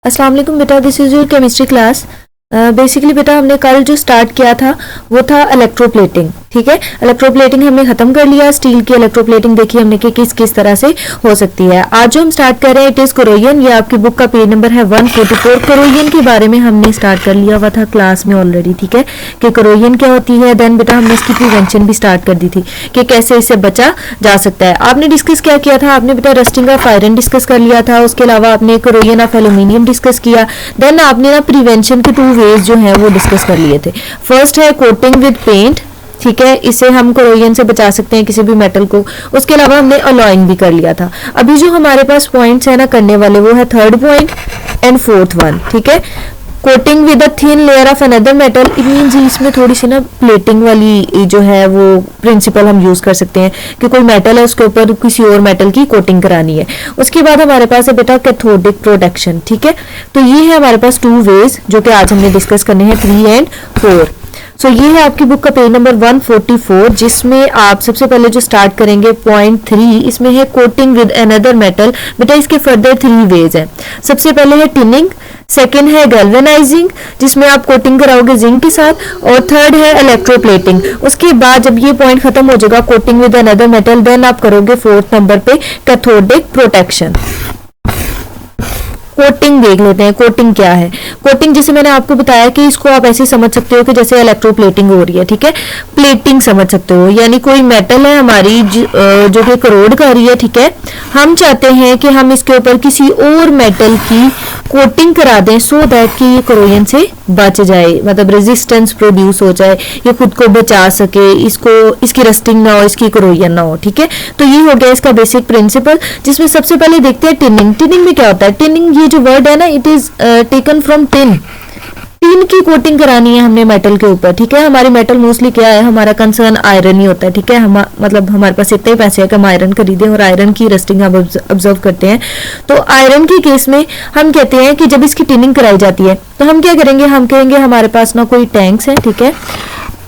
अस्सलाम वालेकुम बेटा, this is your chemistry class. Basically बेटा हमने कल जो स्टार्ट किया था वो था इलेक्ट्रोप्लेटिंग। ठीक है, इलेक्ट्रोप्लेटिंग हमने खत्म कर लिया। स्टील की इलेक्ट्रोप्लेटिंग देखी हमने कि किस किस तरह से हो सकती है। आज जो हम स्टार्ट कर रहे हैं इट इज कोरोजन। ये आपकी बुक का पेज नंबर है 144। कोरोजन के बारे में हमने स्टार्ट कर लिया हुआ था क्लास में ऑलरेडी। ठीक है, कि कोरोजन क्या होती है। देन बेटा हमने इसकी प्रिवेंशन भी स्टार्ट कर दी थी कि कैसे इससे बचा जा सकता है। आपने डिस्कस क्या किया था, आपने बेटा रस्टिंग ऑफ आयरन डिस्कस कर लिया था। उसके अलावा आपने कोरोजन ऑफ एल्यूमिनियम डिस्कस किया। देन आपने ना प्रिवेंशन के 2 वेज जो है वो डिस्कस कर लिए थे। फर्स्ट है कोटिंग विद पेंट। ठीक है, इससे हम कोरोजन से बचा सकते हैं किसी भी मेटल को। उसके अलावा हमने अलॉइंग भी कर लिया था। अभी जो हमारे पास पॉइंट्स है ना करने वाले वो है third point and fourth one. ठीक है, coating with a thin layer of another metal. It means इसमें थोड़ी सी ना प्लेटिंग वाली जो है वो प्रिंसिपल हम यूज कर सकते हैं कि कोई मेटल है उसके ऊपर किसी और मेटल की कोटिंग करानी है। उसके बाद हमारे पास है बेटा कैथोडिक प्रोटेक्शन। ठीक है, तो ये है हमारे पास 2 वेज जो कि आज हमने डिस्कस करने हैं 3 एंड 4। सो ये है आपकी बुक का पेज नंबर 144, जिसमें आप सबसे पहले जो स्टार्ट करेंगे पॉइंट 3, इसमें है कोटिंग विद अनदर मेटल। बेटा इसके फर्दर 3 वेज हैं। सबसे पहले है टिनिंग, सेकेंड है गैल्वेनाइजिंग जिसमें आप कोटिंग कराओगे जिंक के साथ, और थर्ड है इलेक्ट्रोप्लेटिंग। उसके बाद जब ये पॉइंट खत्म हो जाएगा coating with another metal, then आप करोगे 4th नंबर पे कैथोडिक प्रोटेक्शन। कोटिंग देख लेते हैं, कोटिंग क्या है। कोटिंग जैसे मैंने आपको बताया कि इसको आप ऐसे समझ सकते हो कि जैसे इलेक्ट्रोप्लेटिंग हो रही है। ठीक है, प्लेटिंग समझ सकते हो, यानी कोई मेटल है हमारी जो कि करोड कर रही है। ठीक है, हम चाहते हैं कि हम इसके ऊपर किसी और मेटल की कोटिंग करा दें सो दैट कि ये कोरोजन से बच जाए, मतलब रेजिस्टेंस प्रोड्यूस हो जाए, ये खुद को बचा सके, इसकी रस्टिंग ना हो, इसकी कोरोजन ना हो। ठीक है, तो ये हो गया इसका बेसिक प्रिंसिपल, जिसमें सबसे पहले देखते हैं टिनिंग। टिनिंग में क्या होता है, टिनिंग ये जो वर्ड है ना it is taken from tin. Tin की कोटिंग करानी है हमने मेटल के ऊपर। ठीक है, हमारी मेटल मोस्टली क्या है, हमारा कंसर्न आयरन ही होता है। ठीक है, मतलब हमारे पास इतने पैसे है कि हम आयरन खरीदें और आयरन की रस्टिंग हम ऑब्जर्व करते हैं। तो आयरन के केस में हम कहते हैं कि जब इसकी टिनिंग कराई जाती है तो हम क्या करेंगे, हम कहेंगे हमारे पास ना कोई टैंक्स है। ठीक है,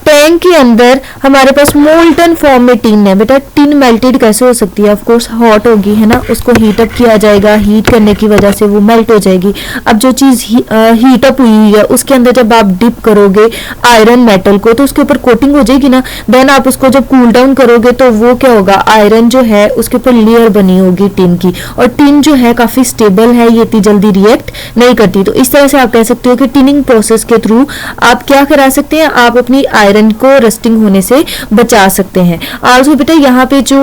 टैंक के अंदर हमारे पास मोल्टन फॉर्म में टिन है। बेटा टिन मेल्टेड कैसे हो सकती है, ऑफ कोर्स हॉट होगी, है ना, उसको हीट अप किया जाएगा, हीट करने की वजह से वो मेल्ट हो जाएगी। अब जो चीज हीट अप हुई है उसके अंदर जब आप डिप करोगे आयरन मेटल को तो उसके ऊपर कोटिंग हो जाएगी ना। देन आप उसको जब कूल डाउन करोगे तो वो क्या होगा, आयरन जो है उसके ऊपर लेयर बनी होगी टिन की, और टिन जो है काफी स्टेबल है, ये इतनी जल्दी रिएक्ट नहीं करती। तो इस तरह से आप कह सकते हो कि टिनिंग प्रोसेस के थ्रू आप क्या करा सकते हैं, आप अपनी आयरन को रस्टिंग होने से बचा सकते हैं। आल्सो बेटा यहाँ पे जो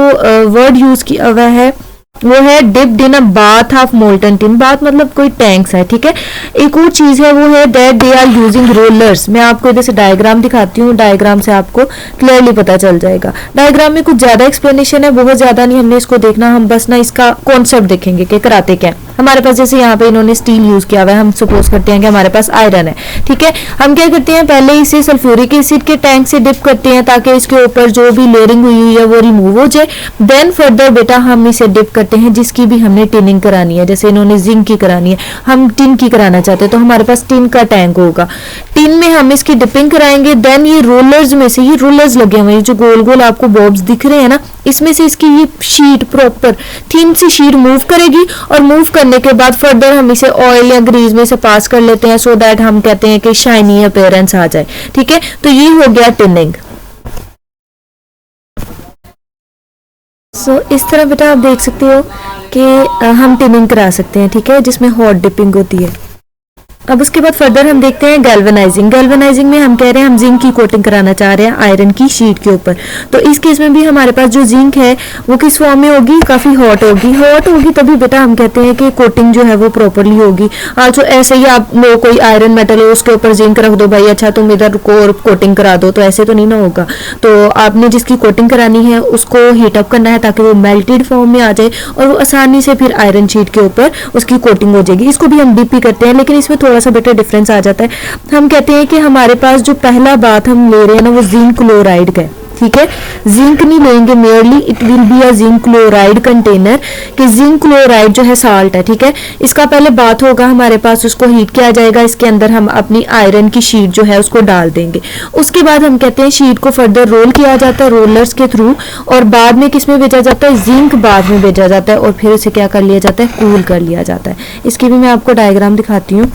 वर्ड यूज किया हुआ है वो है dipped in a bath of molten tin. Bath मतलब कोई टैंक्स है। ठीक है, एक और चीज है वो है that they are using rollers. मैं आपको इधर से डायग्राम दिखाती हूँ, डायग्राम से आपको क्लियरली पता चल जाएगा। डायग्राम में कुछ ज्यादा एक्सप्लेनेशन है, बहुत ज्यादा नहीं हमने इसको देखना, हम बस ना इसका कॉन्सेप्ट देखेंगे कि कराते क्या। हमारे पास जैसे यहाँ पे इन्होंने स्टील यूज किया हुआ है, हम सपोज करते हैं कि हमारे पास आयरन है। ठीक है, हम क्या करते हैं, पहले इसे सल्फ्यूरिक एसिड के टैंक से डिप करते हैं ताकि इसके ऊपर जो भी लेयरिंग हुई है वो रिमूव हो जाए। देन फर्दर बेटा हम इसे डिप करते हैं जिसकी भी हमने टिनिंग करानी है। जैसे इन्होंने जिंक की करानी है, हम टिन की कराना चाहते हैं तो हमारे पास टिन का टैंक होगा। टिन में हम इसकी डिपिंग कराएंगे। देन ये रोलर्स में से, ये रोलर्स लगे हुए हैं जो गोल गोल आपको बॉब्स दिख रहे हैं ना, इसमें से इसकी ये शीट प्रॉपर थिन सी शीट मूव करेगी, और मूव करने के बाद फर्दर हम इसे ऑयल या ग्रीस में से पास कर लेते हैं सो दैट हम कहते हैं कि शाइनी अपीयरेंस आ जाए। ठीक है, तो ये हो गया टिनिंग। इस तरह बेटा आप देख सकते हो कि हम टिनिंग करा सकते हैं। ठीक है, जिसमें हॉट डिपिंग होती है। अब उसके बाद फर्दर हम देखते हैं गैल्वेनाइजिंग। गैल्वेनाइजिंग में हम कह रहे हैं हम जिंक की कोटिंग कराना चाह रहे हैं आयरन की शीट के ऊपर। तो इस केस में भी हमारे पास जो जिंक है वो किस फॉर्म में होगी, काफी हॉट होगी। हॉट होगी तभी बेटा हम कहते हैं कि कोटिंग जो है वो प्रॉपरली होगी। आल्सो ऐसे ही आप लो कोई आयरन मेटल है उसके ऊपर जिंक रख दो, भाई अच्छा तुम इधर को और कोटिंग करा दो, तो ऐसे तो नहीं ना होगा। तो आपने जिसकी कोटिंग करानी है उसको हीट अप करना है ताकि वो मेल्टेड फॉर्म में आ जाए और वो आसानी से फिर आयरन शीट के ऊपर उसकी कोटिंग हो जाएगी। इसको भी हम डीप ही करते हैं, लेकिन इसमें थोड़ा सा बेटा डिफरेंस आ जाता है। हम कहते हैं कि हमारे पास जो पहला बात हम ले रहे हैं ना वो जिंक क्लोराइड का है। ठीक है। जिंक नहीं लेंगे merely, it will be a zinc chloride container, कि जिंक क्लोराइड जो है साल्ट है, ठीक है। इसका पहले बात होगा हमारे पास, उसको हीट किया जाएगा, इसके अंदर हम अपनी आयरन की शीट जो है उसको डाल देंगे। उसके बाद हम कहते हैं शीट को फर्दर रोल किया जाता है रोलर्स के थ्रू, और बाद में किस में भेजा जाता है, जिंक बाद में भेजा जाता है, और फिर उसे क्या कर लिया जाता है, कूल कर लिया जाता है। इसकी भी मैं आपको डायग्राम दिखाती हूँ।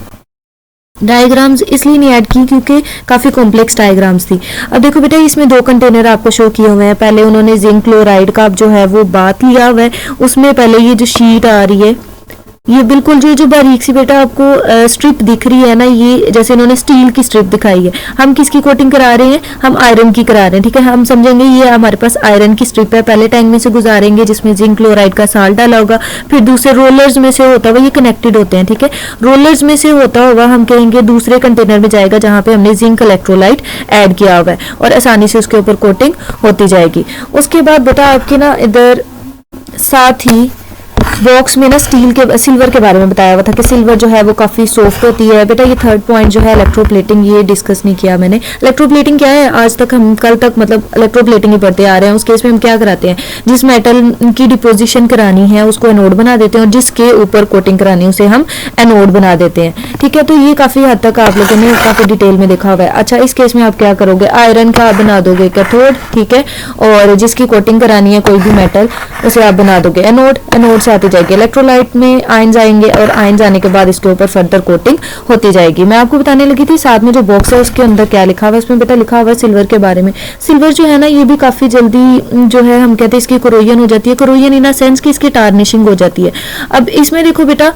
डायग्राम्स इसलिए नहीं ऐड की क्योंकि काफ़ी कॉम्प्लेक्स डायग्राम्स थी। अब देखो बेटा, इसमें 2 कंटेनर आपको शो किए हुए हैं। पहले उन्होंने जिंक क्लोराइड का जो है वो बात लिया हुआ है, उसमें पहले ये जो शीट आ रही है, ये बिल्कुल जो बारीक सी बेटा आपको स्ट्रिप दिख रही है ना, ये जैसे इन्होंने स्टील की स्ट्रिप दिखाई है। हम किसकी कोटिंग करा रहे हैं, हम आयरन की करा रहे हैं, ठीक है। हम समझेंगे ये हमारे पास आयरन की स्ट्रिप है, पहले टैंक में से गुजारेंगे जिसमें जिंक क्लोराइड का साल्ट डाला होगा, फिर दूसरे रोलर्स में से होता हुआ, ये कनेक्टेड होते हैं, ठीक है। रोलर्स में से होता हुआ हम कहेंगे दूसरे कंटेनर में जाएगा जहां पे हमने जिंक इलेक्ट्रोलाइट ऐड किया हुआ है, और आसानी से उसके ऊपर कोटिंग होती जाएगी। उसके बाद बेटा आपके ना इधर साथ ही बॉक्स में ना सिल्वर के बारे में बताया हुआ था कि सिल्वर जो है वो काफ़ी सॉफ्ट होती है। बेटा ये थर्ड पॉइंट जो है इलेक्ट्रोप्लेटिंग, ये डिस्कस नहीं किया मैंने। इलेक्ट्रोप्लेटिंग क्या है, आज तक हम कल तक मतलब इलेक्ट्रोप्लेटिंग ही पढ़ते आ रहे हैं। उस केस में हम क्या कराते हैं, जिस मेटल की डिपोजिशन करानी है उसको एनोड बना देते हैं, और जिसके ऊपर कोटिंग करानी है उसे हम एनोड बना देते हैं, ठीक है। तो ये काफ़ी हद तक आप लोगों ने काफ़ी डिटेल में देखा हुआ है। अच्छा, इस केस में आप क्या करोगे, आयरन का आप बना दोगे कैथोड, ठीक है, और जिसकी कोटिंग करानी है कोई भी मेटल उसे आप बना दोगे एनोड। एनोड से आती जाएगी इलेक्ट्रोलाइट में आयन आएंगे, और आयन आने के बाद इसके ऊपर फर्दर कोटिंग होती जाएगी। मैं आपको बताने लगी थी साथ में जो बॉक्स है उसके अंदर क्या लिखा हुआ है, उसमें बेटा लिखा हुआ है सिल्वर के बारे में। सिल्वर जो है ना ये भी काफी जल्दी जो है हम कहते हैं इसकी कोरोजन हो जाती है, कोरोजन इन सेंस की इसकी टार्निशिंग हो जाती है। अब इसमें देखो बेटा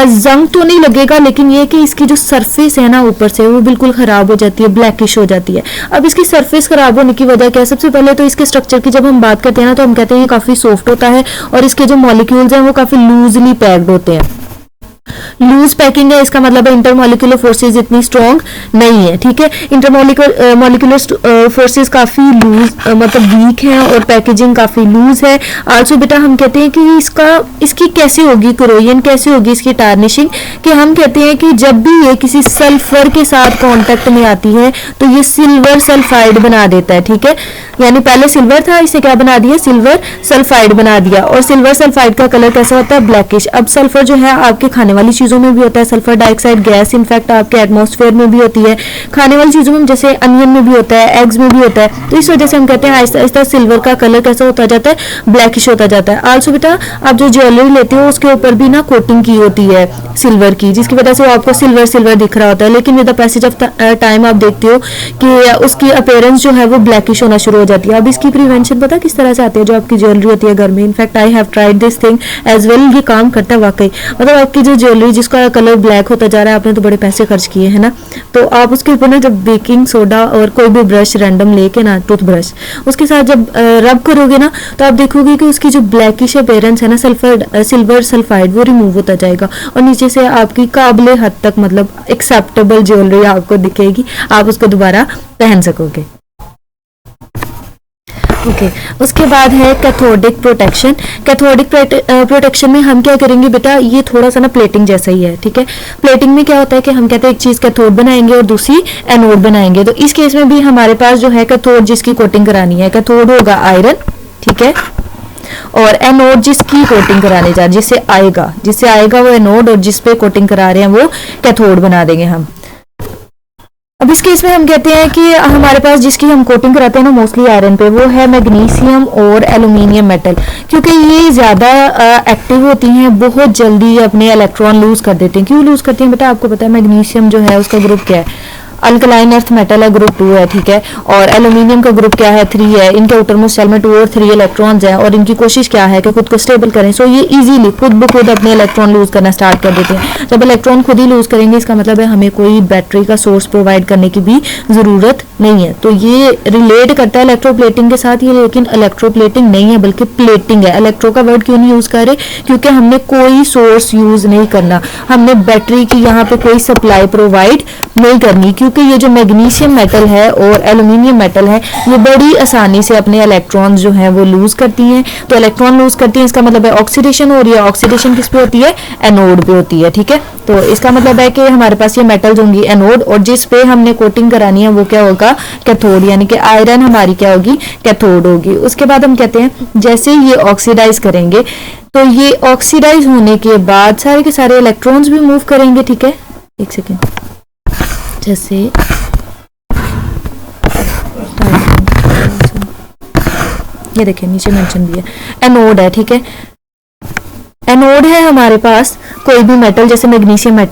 जंग तो नहीं लगेगा, लेकिन ये कि इसकी जो सरफेस है ना ऊपर से वो बिल्कुल खराब हो जाती है, ब्लैकिश हो जाती है। अब इसकी सरफेस खराब होने की वजह क्या है, सबसे पहले तो इसके स्ट्रक्चर की जब हम बात करते हैं ना तो हम कहते हैं ये काफी सॉफ्ट होता है, और इसके जो मॉलिक्यूल्स हैं वो काफी लूजली पैक्ड होते हैं। लूज पैकिंग है, इसका मतलब है इंटरमोलिकुलर फोर्सेस इतनी स्ट्रॉन्ग नहीं है, ठीक है। इंटरमोलिकुलर फोर्सेस काफी लूज मतलब वीक है, और पैकेजिंग काफी लूज है। आल्सो बेटा हम कहते हैं कि इसकी कैसे होगी कोरोजन, कैसे होगी इसकी टार्निशिंग, कि हम कहते हैं कि जब भी ये किसी सल्फर के साथ कांटेक्ट में आती है तो ये सिल्वर सल्फाइड बना देता है, ठीक है। यानी पहले सिल्वर था, इसे क्या बना दिया, सिल्वर सल्फाइड बना दिया, और सिल्वर सल्फाइड का कलर कैसा होता है, ब्लैकिश। अब सल्फर जो है आपके खाने वाली चीजों में भी होता है, सल्फर डाइऑक्साइड गैस इनफैक्ट आपके एटमॉस्फेयर में भी होती है, खाने वाली चीजों में जैसे अनियन में भी होता है, एग्स में भी होता है। तो इस वजह से हम कहते हैं आहिस्ता आहिस्ता सिल्वर का कलर कैसा होता जाता है, ब्लैकिश होता जाता है। आल्सो बेटा आप जो ज्वेलरी लेते हो उसके ऊपर भी ना कोटिंग की होती है सिल्वर की, जिसकी वजह से वो आपको सिल्वर सिल्वर दिख रहा होता है, लेकिन with the passage of time आप देखते हो कि उसकी अपीयरेंस जो है वो ब्लैकिश होना शुरू हो जाती है। अब इसकी प्रिवेंशन पता किस तरह से आती है, जो आपकी ज्वेलरी होती है घर में, in fact I have tried this thing as well, ये काम करता है वाकई। मतलब आपकी जो ज्वेलरी जिसका कलर ब्लैक होता जा रहा है, आपने तो बड़े पैसे खर्च किए हैं ना, तो आप उसके ऊपर ना जब बेकिंग सोडा और कोई भी ब्रश रैंडम लेके ना, टूथ ब्रश, उसके साथ जब रब करोगे ना तो आप देखोगे कि उसकी जो ब्लैकिश अपीयरेंस है ना सिल्वर सल्फाइड वो रिमूव होता जाएगा, और नीचे से आपकी काबिले हद तक मतलब एक्सेप्टेबल ज्वेलरी आपको दिखेगी, आप उसको दोबारा पहन सकोगे। ओके उसके बाद है कैथोडिक प्रोटेक्शन। कैथोडिक प्रोटेक्शन में हम क्या करेंगे बेटा, ये थोड़ा सा ना प्लेटिंग जैसा ही है, ठीक है। प्लेटिंग में क्या होता है कि हम कहते हैं एक चीज कैथोड बनाएंगे और दूसरी एनोड बनाएंगे। तो इस केस में भी हमारे पास जो है कैथोड जिसकी कोटिंग करानी है, कैथोड होगा आयरन, ठीक है, और एनोड जिसकी कोटिंग कराने जा जिससे आएगा वो एनोड, और जिस पे कोटिंग करा रहे हैं वो कैथोड बना देंगे हम। अब इस केस में हम कहते हैं कि हमारे पास जिसकी हम कोटिंग कराते हैं ना मोस्टली आयरन पे, वो है मैग्नीशियम और एल्यूमिनियम मेटल, क्योंकि ये ज़्यादा एक्टिव होती हैं, बहुत जल्दी अपने इलेक्ट्रॉन लूज कर देते हैं। क्यों लूज करती हैं बेटा, आपको पता है मैग्नीशियम जो है उसका ग्रुप क्या है, अल्कलाइन अर्थ मेटल है, ग्रुप 2 है, ठीक है, और एल्यूमिनियम का ग्रुप क्या है, 3 है। इनके आउटरमोस्ट शेल में 2 और 3 इलेक्ट्रॉन्स हैं, और इनकी कोशिश क्या है कि खुद को स्टेबल करें। सो ये इजीली खुद ब खुद अपने इलेक्ट्रॉन लूज करना स्टार्ट कर देते हैं। जब इलेक्ट्रॉन खुद ही लूज करेंगे इसका मतलब है हमें कोई बैटरी का सोर्स प्रोवाइड करने की भी जरूरत नहीं है। तो ये रिलेट करता है इलेक्ट्रोप्लेटिंग के साथ ये, लेकिन इलेक्ट्रोप्लेटिंग नहीं है बल्कि प्लेटिंग है। इलेक्ट्रो का वर्ड क्यों नहीं यूज कर रहे, क्योंकि हमने कोई सोर्स यूज नहीं करना, हमने बैटरी की यहाँ पे कोई सप्लाई प्रोवाइड नहीं करनी, क्योंकि क्योंकि ये जो मैग्नीशियम मेटल है और एल्यूमिनियम मेटल है ये बड़ी आसानी से अपने इलेक्ट्रॉन्स जो हैं वो लूज करती हैं। तो इलेक्ट्रॉन लूज करती हैं, इसका मतलब है ऑक्सीडेशन हो रही है। ऑक्सीडेशन किस पे होती है? एनोड पे होती है, ठीक है। तो इसका मतलब है कि हमारे पास ये मेटल्स होंगी एनोड, और जिस पे हमने कोटिंग करानी है वो क्या होगा? कैथोड, यानी कि आयरन हमारी क्या होगी? कैथोड होगी। उसके बाद हम कहते हैं जैसे ये ऑक्सीडाइज करेंगे तो ये ऑक्सीडाइज होने के बाद सारे के सारे इलेक्ट्रॉन्स भी मूव करेंगे, ठीक है। एक सेकेंड, जैसे ये देखिए नीचे मेंशन भी है, एनोड है, ठीक है। एनोड है हमारे पास कोई भी मेटल, जैसे मैग्नीशियम मेटल